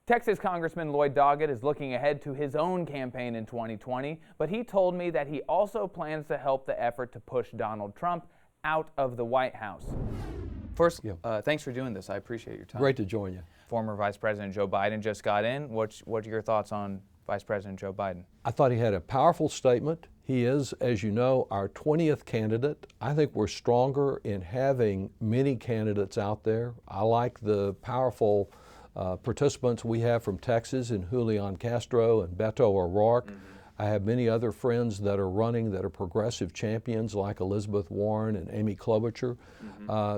Texas Congressman Lloyd Doggett is looking ahead to his own campaign in 2020, but he told me that he also plans to help the effort to push Donald Trump out of the White House. First, thanks for doing this. I appreciate your time. Great to join you. Former Vice President Joe Biden just got in. What are your thoughts on Vice President Joe Biden? I thought he had a powerful statement. He is, as you know, our 20th candidate. I think we're stronger in having many candidates out there. I like the powerful participants we have from Texas in Julian Castro and Beto O'Rourke. I have many other friends that are running that are progressive champions like Elizabeth Warren and Amy Klobuchar.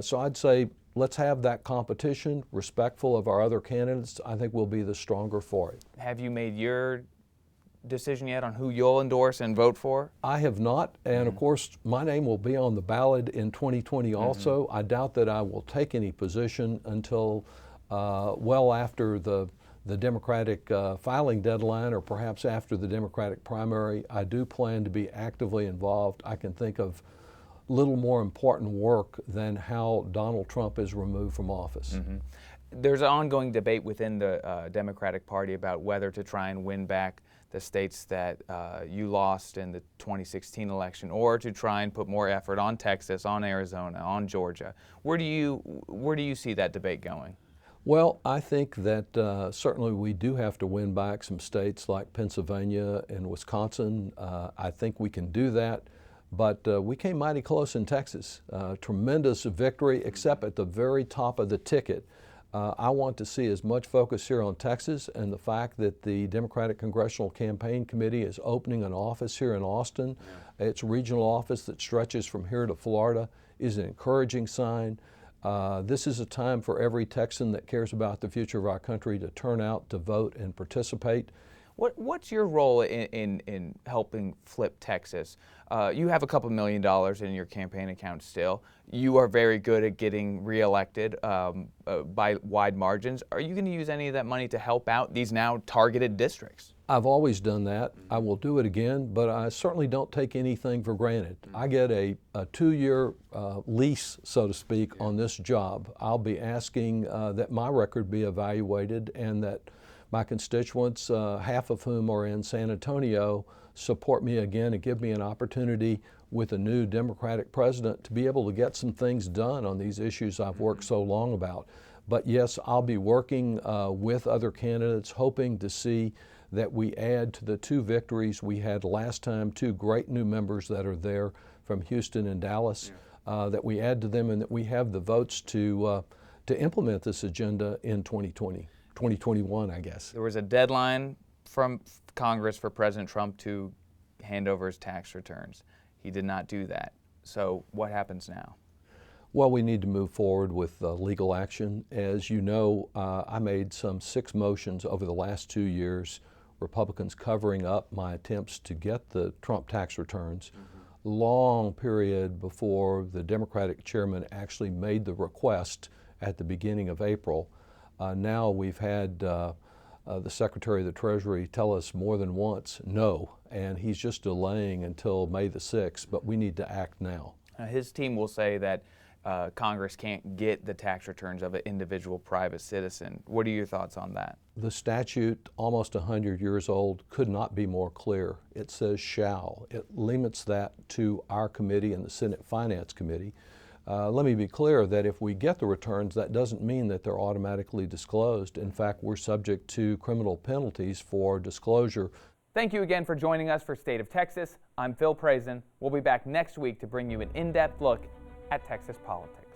So I'd say let's have that competition, respectful of our other candidates. I think we'll be the stronger for it. Have you made your decision yet on who you'll endorse and vote for? I have not, and of course my name will be on the ballot in 2020 also. I doubt that I will take any position until well after the Democratic filing deadline, or perhaps after the Democratic primary. I do plan to be actively involved. I can think of little more important work than how Donald Trump is removed from office. There's an ongoing debate within the Democratic Party about whether to try and win back the states that you lost in the 2016 election, or to try and put more effort on Texas, on Arizona, on Georgia. Where do you see that debate going? Well, I think that certainly we do have to win back some states like Pennsylvania and Wisconsin. I think we can do that, but we came mighty close in Texas. Tremendous victory, except at the very top of the ticket. I want to see as much focus here on Texas, and the fact that the Democratic Congressional Campaign Committee is opening an office here in Austin. Its regional office that stretches from here to Florida is an encouraging sign. This is a time for every Texan that cares about the future of our country to turn out to vote and participate. What's your role in helping flip Texas? You have a couple $1 million in your campaign account still. You are very good at getting reelected by wide margins. Are you going to use any of that money to help out these now targeted districts? I've always done that. I will do it again, but I certainly don't take anything for granted. I get a 2-year lease, so to speak, on this job. I'll be asking that my record be evaluated, and that my constituents, half of whom are in San Antonio, support me again and give me an opportunity with a new Democratic president to be able to get some things done on these issues I've worked so long about. But yes, I'll be working with other candidates, hoping to see that we add to the 2 victories we had last time, 2 great new members that are there from Houston and Dallas, that we add to them, and that we have the votes to implement this agenda in 2021, I guess. There was a deadline from Congress for President Trump to hand over his tax returns. He did not do that. So what happens now? Well, we need to move forward with legal action. As you know, I made some 6 motions over the last 2 years, Republicans covering up my attempts to get the Trump tax returns. Long period before the Democratic chairman actually made the request at the beginning of April. Now we've had the Secretary of the Treasury tell us more than once no, and he's just delaying until May the 6th, but we need to act now. His team will say that Congress can't get the tax returns of an individual private citizen. What are your thoughts on that? The statute, almost 100 years old, could not be more clear. It says shall. It limits that to our committee and the Senate Finance Committee. Let me be clear that if we get the returns, that doesn't mean that they're automatically disclosed. In fact, we're subject to criminal penalties for disclosure. Thank you again for joining us for State of Texas. I'm Phil Prazen. We'll be back next week to bring you an in-depth look at Texas politics.